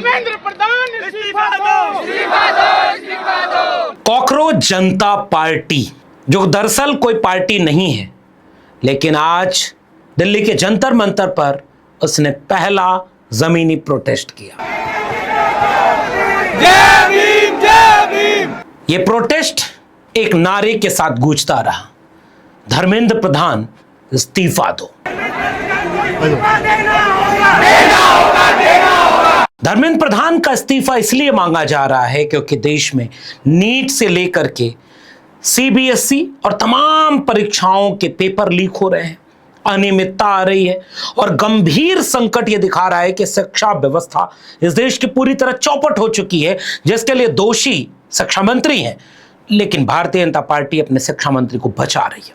धर्मेंद्र प्रधान इस्तीफा दो, इस्तीफा दो, इस्तीफा दो। कॉकरोच जनता पार्टी जो दरअसल कोई पार्टी नहीं है, लेकिन आज दिल्ली के जंतर मंतर पर उसने पहला जमीनी प्रोटेस्ट किया। जय भीम, जय भीम। यह प्रोटेस्ट एक नारे के साथ गूंजता रहा, धर्मेंद्र प्रधान इस्तीफा दो। धर्मेंद्र प्रधान का इस्तीफा इसलिए मांगा जा रहा है क्योंकि देश में नीट से लेकर के सीबीएसई और तमाम परीक्षाओं के पेपर लीक हो रहे हैं, अनियमितता आ रही है और गंभीर संकट यह दिखा रहा है कि शिक्षा व्यवस्था इस देश की पूरी तरह चौपट हो चुकी है, जिसके लिए दोषी शिक्षा मंत्री हैं, लेकिन भारतीय जनता पार्टी अपने शिक्षा मंत्री को बचा रही है।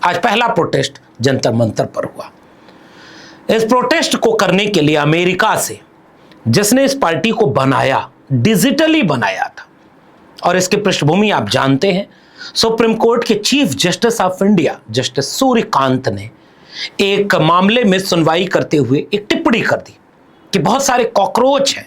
आज पहला प्रोटेस्ट जंतर मंतर पर हुआ। इस प्रोटेस्ट को करने के लिए अमेरिका से जिसने इस पार्टी को बनाया, डिजिटली बनाया था, और इसकी पृष्ठभूमि आप जानते हैं, सुप्रीम कोर्ट के chief justice of India justice Suryakant ने एक मामले में सुनवाई करते हुए एक टिप्पणी कर दी कि बहुत सारे कॉकरोच हैं,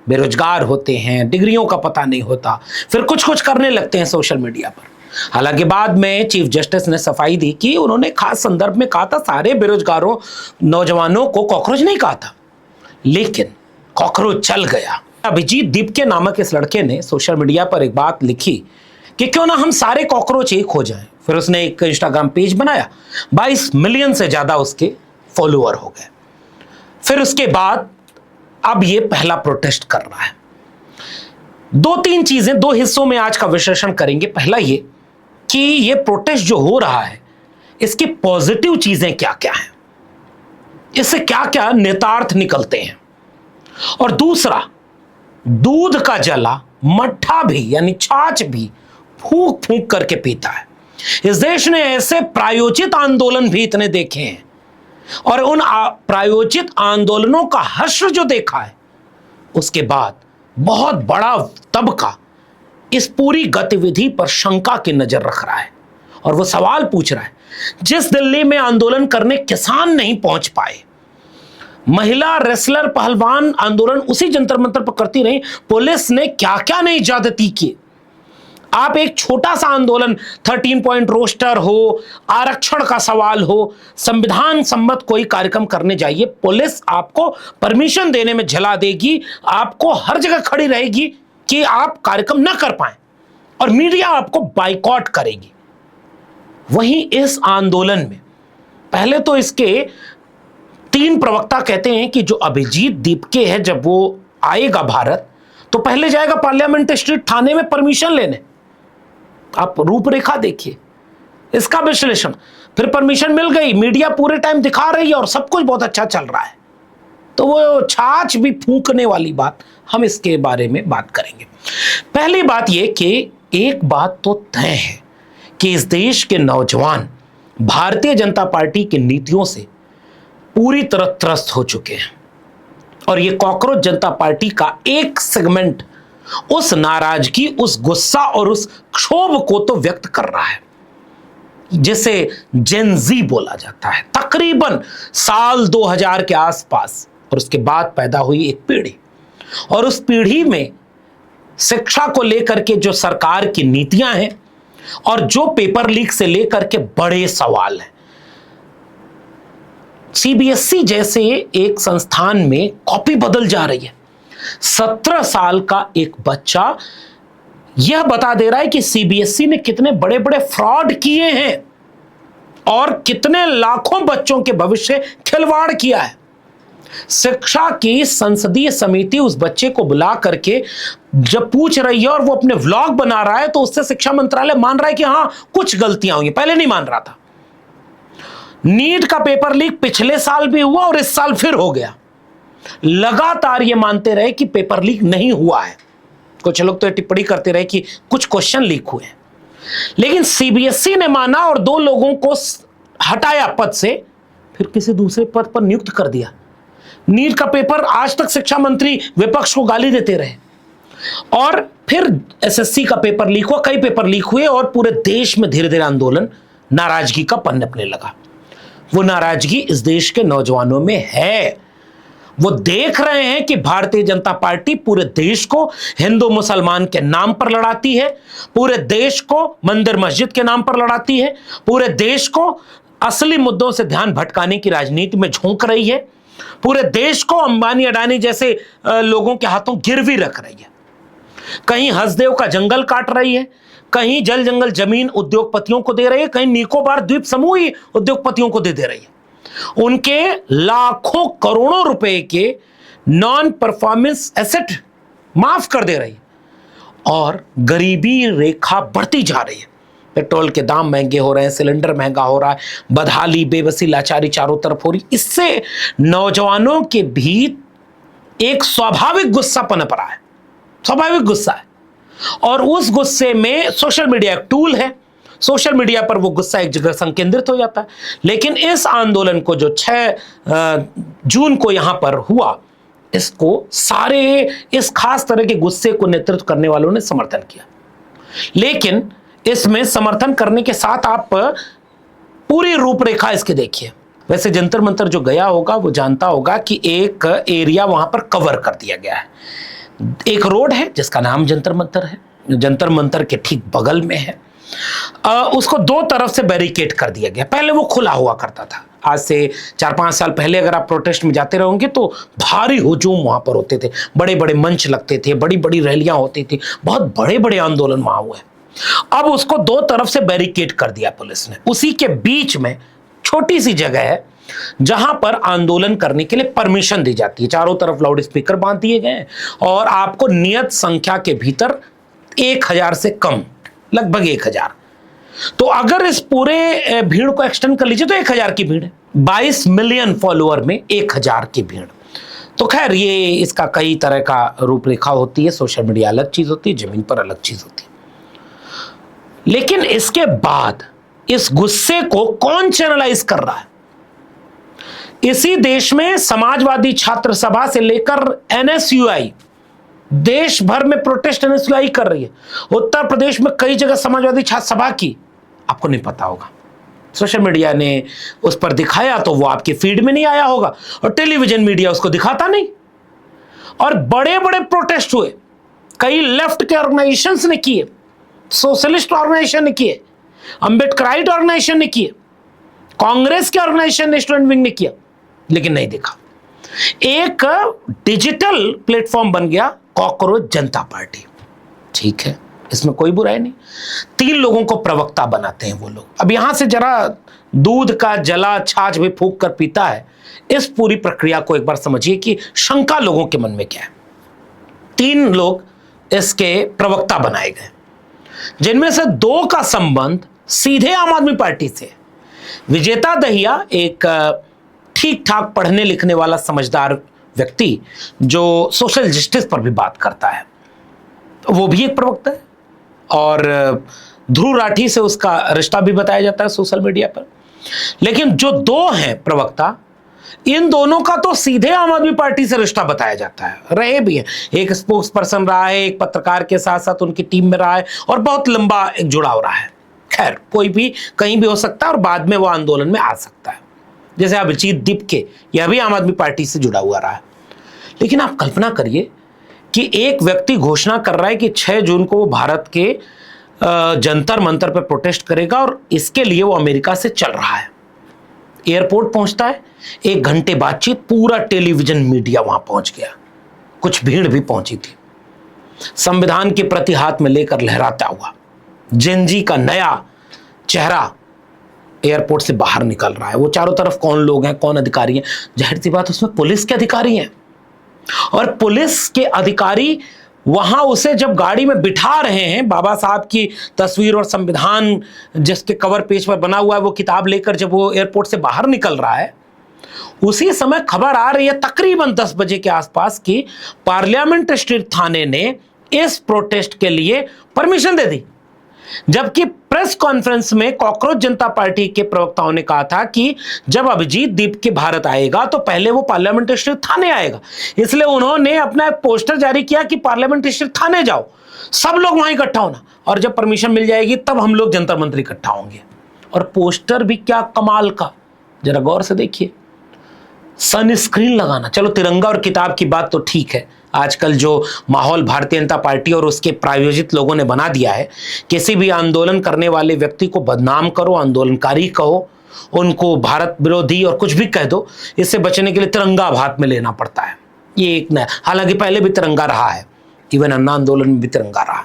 बेरोजगार होते हैं, डिग्रियों का पता नहीं होता, फिर कुछ कुछ करने लगते हैं सोशल मीडिया पर। हालांकि बाद में चीफ जस्टिस ने सफाई दी कि उन्होंने खास संदर्भ में कहा था सारे बेरोजगारों नौजवानों को कॉकरोच नहीं कहा था, लेकिन कॉकरोच चल गया। अभिजीत दीपके नामक इस लड़के ने सोशल मीडिया पर एक बात लिखी कि क्यों ना हम सारे कॉकरोच एक हो जाएं। फिर उसने एक इंस्टाग्राम पेज बनाया, 22 मिलियन से ज्यादा उसके फॉलोअर हो गए। फिर उसके बाद अब ये पहला प्रोटेस्ट कर रहा है। दो तीन चीजें दो हिस्सों में आज का विश्लेषण करेंगे। पहला ये कि ये प्रोटेस्ट जो हो रहा है इसकी पॉजिटिव चीजें क्या क्या हैं, इससे क्या क्या नेतार्थ निकलते हैं, और दूसरा दूध का जला मट्ठा भी यानी छाछ भी फूंक फूंक करके पीता है। इस देश ने ऐसे प्रायोजित आंदोलन भी इतने देखे हैं, और उन प्रायोजित आंदोलनों का हश्र जो देखा है, उसके बाद बहुत बड़ा तबका इस पूरी गतिविधि पर शंका की नजर रख रहा है, और वो सवाल पूछ रहा है, जिस दिल्ली में आंदोलन करने किसान नहीं पहुंच पाए, महिला रेसलर पहलवान आंदोलन उसी जंतर मंतर पर करती रही, पुलिस ने क्या क्या नहीं ज्यादती की। आप एक छोटा सा आंदोलन 13 पॉइंट रोस्टर हो, आरक्षण का सवाल हो, संविधान सम्मत कोई कार्यक्रम करने जाइए, पुलिस आपको परमिशन देने में झला देगी, आपको हर जगह खड़ी रहेगी कि आप कार्यक्रम ना कर पाए, और मीडिया आपको बाइकॉट करेगी। वहीं इस आंदोलन में पहले तो इसके 3 प्रवक्ता कहते हैं कि जो अभिजीत दीपके है, जब वो आएगा भारत तो पहले जाएगा पार्लियामेंट स्ट्रीट थाने में परमिशन लेने। आप रूपरेखा देखिए इसका विश्लेषण। फिर परमिशन मिल गई, मीडिया पूरे टाइम दिखा रही है और सब कुछ बहुत अच्छा चल रहा है, तो वो छाछ भी फूंकने वाली बात, हम इसके बारे में बात करेंगे। पहली बात यह कि एक बात तो तय है कि इस देश के नौजवान भारतीय जनता पार्टी की नीतियों से पूरी तरह त्रस्त हो चुके हैं, और ये कॉकरोच जनता पार्टी का एक सेगमेंट उस नाराजगी, उस गुस्सा और उस क्षोभ को तो व्यक्त कर रहा है, जिसे जेन ज़ी बोला जाता है। तकरीबन साल 2000 के आसपास, और उसके बाद पैदा हुई एक पीढ़ी, और उस पीढ़ी में शिक्षा को लेकर के जो सरकार की नीतियां हैं और जो पेपर लीक से लेकर के बड़े सवाल हैं। सीबीएसई जैसे एक संस्थान में कॉपी बदल जा रही है। 17 साल का एक बच्चा यह बता दे रहा है कि सीबीएसई ने कितने बड़े बड़े फ्रॉड किए हैं और कितने लाखों बच्चों के भविष्य खिलवाड़ किया है। शिक्षा की संसदीय समिति उस बच्चे को बुला करके जब पूछ रही है और वो अपने व्लॉग बना रहा है, तो उससे शिक्षा मंत्रालय मान रहा है कि हां कुछ गलतियां हुई, पहले नहीं मान रहा था। नीट का पेपर लीक पिछले साल भी हुआ और इस साल फिर हो गया। लगातार ये मानते रहे कि पेपर लीक नहीं हुआ है। कुछ लोग तो टिप्पणी करते रहे कि कुछ क्वेश्चन लीक हुए हैं, लेकिन सीबीएसई ने माना और 2 लोगों को हटाया पद से, फिर किसी दूसरे पद पर नियुक्त कर दिया। नीट का पेपर आज तक शिक्षा मंत्री विपक्ष को गाली देते रहे, और फिर एसएससी का पेपर लीक हुआ, कई पेपर लीक हुए, और पूरे देश में धीरे धीरे आंदोलन नाराजगी का पनपने लगा। वो नाराजगी इस देश के नौजवानों में है, वो देख रहे हैं कि भारतीय जनता पार्टी पूरे देश को हिंदू मुसलमान के नाम पर लड़ाती है, पूरे देश को मंदिर मस्जिद के नाम पर लड़ाती है, पूरे देश को असली मुद्दों से ध्यान भटकाने की राजनीति में झोंक रही है, पूरे देश को अंबानी अडानी जैसे लोगों के हाथों गिरवी रख रही है। कहीं हसदेव का जंगल काट रही है, कहीं जल जंगल जमीन उद्योगपतियों को दे रही है, कहीं निकोबार द्वीप समूह ही उद्योगपतियों को दे रही है। उनके लाखों करोड़ों रुपए के नॉन परफॉर्मेंस एसेट माफ कर दे रही है और गरीबी रेखा बढ़ती जा रही है। पेट्रोल के दाम महंगे हो रहे हैं, सिलेंडर महंगा हो रहा है, बदहाली, बेबसी, लाचारी चारों तरफ हो रही। इससे नौजवानों के भी एक स्वाभाविक गुस्सा पनप रहा है, स्वाभाविक गुस्सा है, और उस गुस्से में सोशल मीडिया एक टूल है। सोशल मीडिया पर वो गुस्सा एक जगह संकेंद्रित हो जाता है। लेकिन इस आंदोलन को जो 6 जून को यहां पर हुआ, इसको सारे इस खास तरह के गुस्से को नेतृत्व करने वालों ने समर्थन किया। लेकिन इसमें समर्थन करने के साथ आप पूरी रूपरेखा इसके देखिए। वैसे जंतर मंतर जो गया होगा वो जानता होगा कि एक एरिया वहां पर कवर कर दिया गया है। एक रोड है जिसका नाम जंतर मंतर है, जंतर मंतर के ठीक बगल में है। उसको 2 तरफ से बैरिकेड कर दिया गया। पहले वो खुला हुआ करता था। आज से 4-5 साल पहले अगर आप प्रोटेस्ट में जाते रहोगे तो भारी हुजूम वहां पर होते थे, बड़े बड़े मंच लगते थे, बड़ी बड़ी रैलियां होती थी, बहुत बड़े बड़े आंदोलन वहां हुए। अब उसको 2 तरफ से बैरिकेड कर दिया पुलिस ने। उसी के बीच में छोटी सी जगह है जहां पर आंदोलन करने के लिए परमिशन दी जाती है। चारों तरफ लाउड स्पीकर बांध दिए गए हैं और आपको नियत संख्या के भीतर 1000 से कम, लगभग 1000। तो अगर इस पूरे भीड़ को एक्सटेंड कर लीजिए तो 1000 की भीड़ है। 22 मिलियन फॉलोअर में 1000 की भीड़। तो खैर ये इसका कई तरह का रूपरेखा होती है। सोशल मीडिया अलग चीज होती है, जमीन पर अलग चीज होती है। लेकिन इसके बाद इस गुस्से को कौन चैनलाइज कर रहा है? इसी देश में समाजवादी छात्र सभा से लेकर एनएसयूआई, देश भर में प्रोटेस्ट एनएसयूआई कर रही है। उत्तर प्रदेश में कई जगह समाजवादी छात्र सभा की, आपको नहीं पता होगा, सोशल मीडिया ने उस पर दिखाया तो वो आपके फीड में नहीं आया होगा, और टेलीविजन मीडिया उसको दिखाता नहीं। और बड़े बड़े प्रोटेस्ट हुए, कई लेफ्ट के ऑर्गेनाइजेशंस ने किए, सोशलिस्ट ऑर्गेनाइजेशन ने किए, अंबेडकराइट ऑर्गेनाइजेशन ने किए, कांग्रेस के ऑर्गेनाइजेशन ने, स्टूडेंट विंग ने किया, लेकिन नहीं दिखा। एक डिजिटल प्लेटफॉर्म बन गया कॉकरोच जनता पार्टी। ठीक है, इसमें कोई बुराई नहीं। 3 लोगों को प्रवक्ता बनाते हैं वो लोग। अब यहां से जरा दूध का जला छाछ भी फूंक कर पीता है, इस पूरी प्रक्रिया को एक बार समझिए कि शंका लोगों के मन में क्या है। 3 लोग इसके प्रवक्ता बनाए गए, जिनमें से 2 का संबंध सीधे आम आदमी पार्टी से है। विजेता दहिया एक ठीक ठाक पढ़ने लिखने वाला समझदार व्यक्ति जो सोशल जस्टिस पर भी बात करता है, वो भी एक प्रवक्ता है। और ध्रुव राठी से उसका रिश्ता भी बताया जाता है सोशल मीडिया पर। लेकिन जो 2 हैं प्रवक्ता, इन दोनों का तो सीधे आम आदमी पार्टी से रिश्ता बताया जाता है, रहे भी है। एक स्पोक्स पर्सन रहा है, एक पत्रकार के साथ साथ उनकी टीम में रहा है, और बहुत लंबा एक जुड़ाव रहा है। खैर, कोई भी कहीं भी हो सकता है और बाद में वो आंदोलन में आ सकता है। जैसे अभिजीत दीपके, यह भी आम आदमी पार्टी से जुड़ा हुआ रहा है। लेकिन आप कल्पना करिए कि एक व्यक्ति घोषणा कर रहा है कि 6 जून को वो भारत के जंतर मंतर पर प्रोटेस्ट करेगा, और इसके लिए वो अमेरिका से चल रहा है। एयरपोर्ट पहुंचता है, 1 घंटे बातचीत, पूरा टेलीविजन मीडिया वहां पहुंच गया, कुछ भीड़ भी पहुंची थी। संविधान के प्रति हाथ में लेकर लहराता हुआ जेनजी का नया चेहरा एयरपोर्ट से बाहर निकल रहा है। वो चारों तरफ कौन लोग हैं, कौन अधिकारी हैं? जाहिर सी बात, उसमें पुलिस के अधिकारी हैं। और पुलिस के अधिकारी वहां उसे जब गाड़ी में बिठा रहे हैं, बाबा साहब की तस्वीर और संविधान जिसके कवर पेज पर बना हुआ है वो किताब लेकर जब वो एयरपोर्ट से बाहर निकल रहा है, उसी समय खबर आ रही है तकरीबन 10 बजे के आसपास की पार्लियामेंट स्ट्रीट थाने ने इस प्रोटेस्ट के लिए परमिशन दे दी। जबकि प्रेस कॉन्फ्रेंस में कॉकरोच जनता पार्टी के प्रवक्ताओं ने कहा था कि जब अभिजीत दीपके भारत आएगा तो पहले वो पार्लियामेंट स्ट्रीट थाने आएगा। इसलिए उन्होंने अपना एक पोस्टर जारी किया कि पार्लियामेंट स्ट्रीट थाने जाओ, सब लोग वहां इकट्ठा होना, और जब परमिशन मिल जाएगी तब हम लोग जंतर मंतर इकट्ठा होंगे। और पोस्टर भी क्या कमाल का, जरा गौर से देखिए। सनस्क्रीन लगाना, चलो तिरंगा और किताब की बात तो ठीक है, आजकल जो माहौल भारतीय जनता पार्टी और उसके प्रायोजित लोगों ने बना दिया है, किसी भी आंदोलन करने वाले व्यक्ति को बदनाम करो, आंदोलनकारी कहो, उनको भारत विरोधी और कुछ भी कह दो, इससे बचने के लिए तिरंगा अब हाथ में लेना पड़ता है। ये एक नया, हालांकि पहले भी तिरंगा रहा है, इवन अन्ना आंदोलन में भी तिरंगा रहा।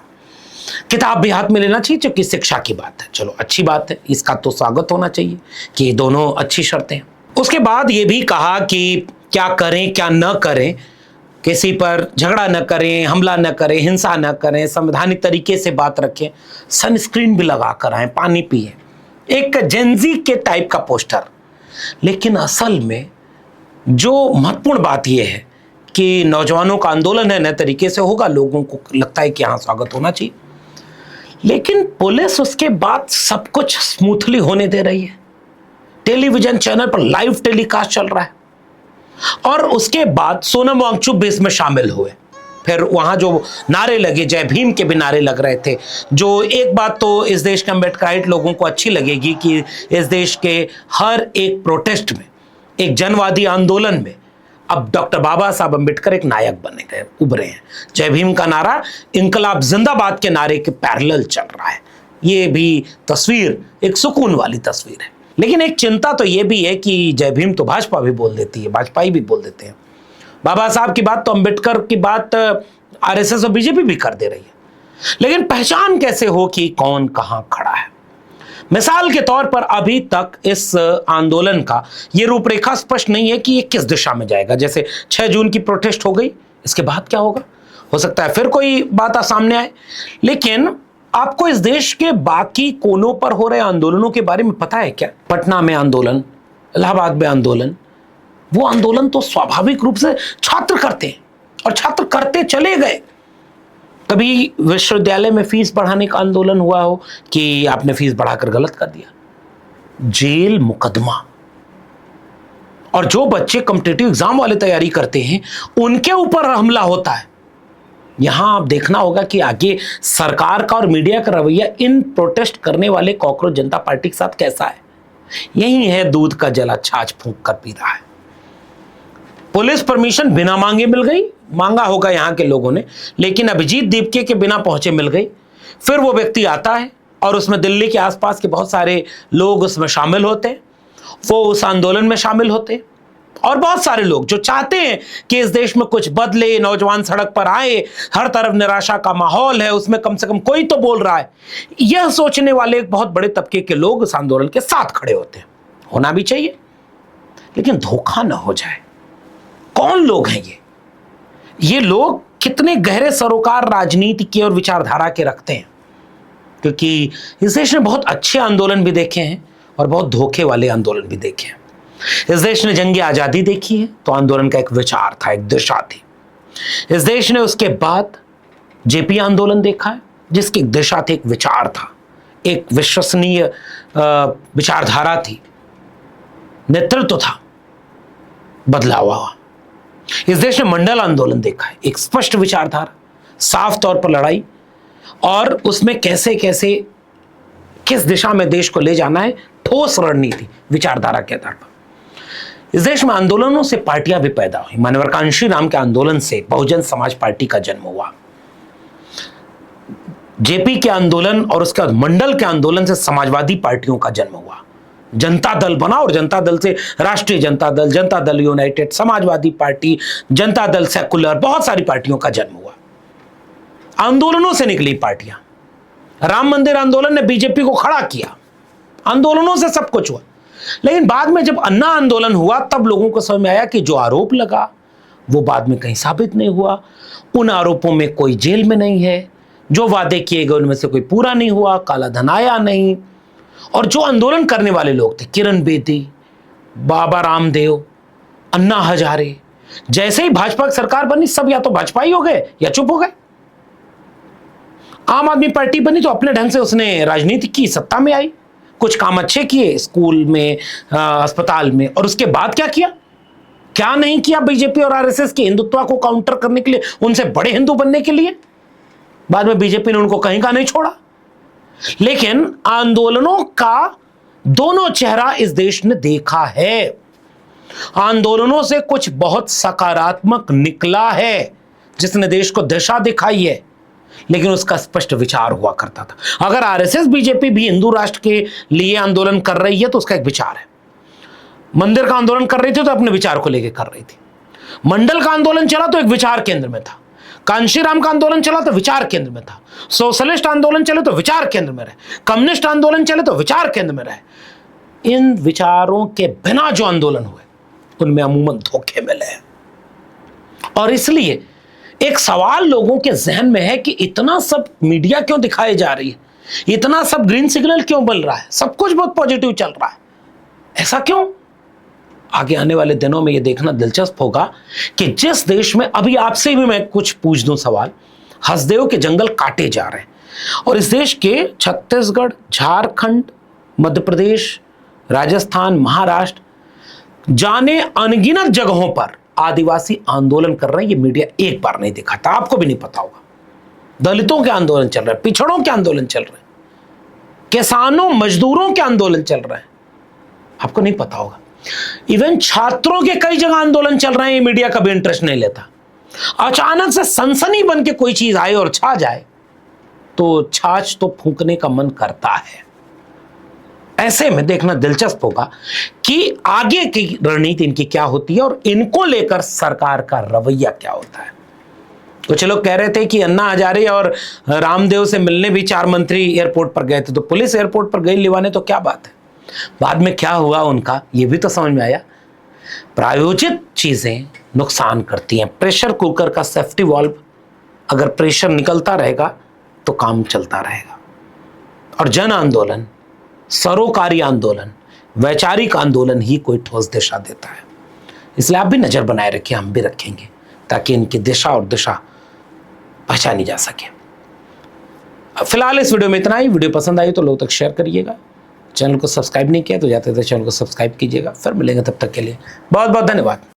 किताब भी हाथ में लेना चाहिए क्योंकि शिक्षा की बात है, चलो अच्छी बात है, इसका तो स्वागत होना चाहिए कि ये दोनों अच्छी शर्तें हैं। उसके बाद ये भी कहा कि क्या करें क्या न करें, किसी पर झगड़ा न करें, हमला न करें, हिंसा न करें, संवैधानिक तरीके से बात रखें, सनस्क्रीन भी लगा कर आए, पानी पिए, एक जेंजी के टाइप का पोस्टर। लेकिन असल में जो महत्वपूर्ण बात यह है कि नौजवानों का आंदोलन है, नए तरीके से होगा, लोगों को लगता है कि हाँ स्वागत होना चाहिए, लेकिन पुलिस उसके बाद सब कुछ स्मूथली होने दे रही है। टेलीविजन चैनल पर लाइव टेलीकास्ट चल रहा है और उसके बाद सोनम वांगचुक भी इसमें शामिल हुए। फिर वहां जो नारे लगे, जय भीम के भी नारे लग रहे थे, जो एक बात तो इस देश के अम्बेडकराइट लोगों को अच्छी लगेगी कि इस देश के हर एक प्रोटेस्ट में, एक जनवादी आंदोलन में अब डॉक्टर बाबा साहब अम्बेडकर एक नायक बने गए, उभरे हैं। जय भीम का नारा इंकलाब जिंदाबाद के नारे के पैरेलल चल रहा है। ये भी तस्वीर एक सुकून वाली तस्वीर है। लेकिन एक चिंता तो ये भी है कि जय भीम तो भाजपा भी बोल देती है, भाजपाई भी बोल देते हैं, बाबा साहब की बात तो अम्बेडकर की बात आरएसएस और बीजेपी भी कर दे रही है। लेकिन पहचान कैसे हो कि कौन कहां खड़ा है? मिसाल के तौर पर अभी तक इस आंदोलन का ये रूपरेखा स्पष्ट नहीं है कि ये किस दिशा में जाएगा। जैसे 6 जून की प्रोटेस्ट हो गई, इसके बाद क्या होगा? हो सकता है फिर कोई बात सामने आए। लेकिन आपको इस देश के बाकी कोनों पर हो रहे आंदोलनों के बारे में पता है क्या? पटना में आंदोलन, इलाहाबाद में आंदोलन, वो आंदोलन तो स्वाभाविक रूप से छात्र करते हैं और छात्र करते चले गए। कभी विश्वविद्यालय में फीस बढ़ाने का आंदोलन हुआ हो कि आपने फीस बढ़ाकर गलत कर दिया, जेल, मुकदमा। और जो बच्चे कॉम्पिटिटिव एग्जाम वाले तैयारी करते हैं उनके ऊपर हमला होता है। यहां आप देखना होगा कि आगे सरकार का और मीडिया का रवैया इन प्रोटेस्ट करने वाले कॉकरोच जनता पार्टी के साथ कैसा है। यही है दूध का जला छाछ फूंक कर पी रहा है। पुलिस परमिशन बिना मांगे मिल गई, मांगा होगा यहां के लोगों ने, लेकिन अभिजीत दीपके के बिना पहुंचे मिल गई। फिर वो व्यक्ति आता है और उसमें दिल्ली के आसपास के बहुत सारे लोग उसमें शामिल होते हैं, वो उस आंदोलन में शामिल होते हैं। और बहुत सारे लोग जो चाहते हैं कि इस देश में कुछ बदले, नौजवान सड़क पर आए, हर तरफ निराशा का माहौल है, उसमें कम से कम कोई तो बोल रहा है, यह सोचने वाले एक बहुत बड़े तबके के लोग इस आंदोलन के साथ खड़े होते हैं। होना भी चाहिए, लेकिन धोखा ना हो जाए। कौन लोग हैं ये लोग कितने गहरे सरोकार राजनीति के और विचारधारा के रखते हैं? क्योंकि इस देश ने बहुत अच्छे आंदोलन भी देखे हैं और बहुत धोखे वाले आंदोलन भी देखे हैं। इस देश ने जंग आजादी देखी है तो आंदोलन का एक विचार था, एक दिशा थी। इस देश ने उसके बाद जेपी आंदोलन देखा है जिसकी एक दिशा थी, एक विचार था, एक विश्वसनीय विचारधारा थी, नेतृत्व था, बदलाव हुआ। इस देश ने मंडल आंदोलन देखा है, एक स्पष्ट विचारधारा, साफ तौर पर लड़ाई और उसमें कैसे कैसे किस दिशा में देश को ले जाना है, ठोस रणनीति विचारधारा के आधार पर। इस देश में आंदोलनों से पार्टियां भी पैदा हुई। मान्यवर कांशीराम के आंदोलन से बहुजन समाज पार्टी का जन्म हुआ। जेपी के आंदोलन और उसके बाद मंडल के आंदोलन से समाजवादी पार्टियों का जन्म हुआ। जनता दल बना और जनता दल से राष्ट्रीय Janata Dal United, Samajwadi party, Janata Dal secular, बहुत सारी पार्टियों का जन्म हुआ। आंदोलनों से निकली पार्टियां। राम मंदिर आंदोलन ने बीजेपी को खड़ा किया, आंदोलनों से सब कुछ हुआ। लेकिन बाद में जब अन्ना आंदोलन हुआ तब लोगों को समझ में आया कि जो आरोप लगा वो बाद में कहीं साबित नहीं हुआ, उन आरोपों में कोई जेल में नहीं है, जो वादे किए गए उनमें से कोई पूरा नहीं हुआ, काला धन आया नहीं। और जो आंदोलन करने वाले लोग थे, किरण बेदी, बाबा रामदेव, अन्ना हजारे, जैसे ही भाजपा की सरकार बनी सब या तो भाजपा ही हो गए या चुप हो गए। आम आदमी पार्टी बनी तो अपने ढंग से उसने राजनीति की, सत्ता में आई, कुछ काम अच्छे किए स्कूल में, अस्पताल में, और उसके बाद क्या किया, क्या नहीं किया बीजेपी और आरएसएस के हिंदुत्व को काउंटर करने के लिए, उनसे बड़े हिंदू बनने के लिए। बाद में बीजेपी ने उनको कहीं का नहीं छोड़ा। लेकिन आंदोलनों का दोनों चेहरा इस देश ने देखा है। आंदोलनों से कुछ बहुत सकारात्मक निकला है, जिसने देश को दिशा दिखाई है, लेकिन उसका स्पष्ट विचार हुआ करता था। अगर आरएसएस बीजेपी भी हिंदू राष्ट्र के लिए आंदोलन कर रही है तो उसका एक विचार है। मंदिर का आंदोलन कर रही थी तो अपने विचार को लेकर कर रही थी। मंडल का आंदोलन चला तो एक विचार केंद्र में था। कांशीराम का आंदोलन चला तो विचार केंद्र में था। सोशलिस्ट आंदोलन चले तो विचार केंद्र में रहे। कम्युनिस्ट आंदोलन चले तो विचार केंद्र में रहे। इन विचारों के बिना जो आंदोलन हुए उनमें अमूमन धोखे मिले हैं। और इसलिए एक सवाल लोगों के जहन में है कि इतना सब मीडिया क्यों दिखाई जा रही है, इतना सब ग्रीन सिग्नल क्यों मिल रहा है, सब कुछ बहुत पॉजिटिव चल रहा है, ऐसा क्यों? आगे आने वाले दिनों में यह देखना दिलचस्प होगा कि जिस देश में, अभी आपसे भी मैं कुछ पूछ दूं सवाल, हसदेव के जंगल काटे जा रहे हैं और इस देश के छत्तीसगढ़, झारखंड, मध्य प्रदेश, राजस्थान, महाराष्ट्र, जाने अनगिनत जगहों पर आदिवासी आंदोलन कर रहे हैं। ये मीडिया एक बार नहीं दिखाता, आपको भी नहीं पता होगा। दलितों के आंदोलन चल रहे हैं, पिछड़ों के आंदोलन चल रहे हैं, किसानों मजदूरों के आंदोलन चल रहे हैं, आपको नहीं पता होगा। इवन छात्रों के कई जगह आंदोलन चल रहे हैं, मीडिया कभी इंटरेस्ट नहीं लेता। अचानक से सनसनी बन के कोई चीज आए और छा जाए तो छाछ तो फूंकने का मन करता है। ऐसे में देखना दिलचस्प होगा कि आगे की रणनीति इनकी क्या होती है और इनको लेकर सरकार का रवैया क्या होता है। कुछ लोग कह रहे थे कि अन्ना हजारे और रामदेव से मिलने भी 4 मंत्री एयरपोर्ट पर गए थे, तो पुलिस एयरपोर्ट पर गई लिवाने तो क्या बात है। बाद में क्या हुआ उनका ये भी तो समझ में आया। प्रायोजित चीजें नुकसान करती हैं। प्रेशर कुकर का सेफ्टी वाल्व, अगर प्रेशर निकलता रहेगा तो काम चलता रहेगा। और जन आंदोलन, सरोकारी आंदोलन, वैचारिक आंदोलन ही कोई ठोस दिशा देता है। इसलिए आप भी नजर बनाए रखिए, हम भी रखेंगे, ताकि इनकी दिशा और दिशा पहचानी जा सके। फिलहाल इस वीडियो में इतना ही। वीडियो पसंद आई तो लोगों तक शेयर करिएगा। चैनल को सब्सक्राइब नहीं किया तो जाते थे चैनल को सब्सक्राइब कीजिएगा। फिर मिलेंगे, तब तक के लिए बहुत बहुत धन्यवाद।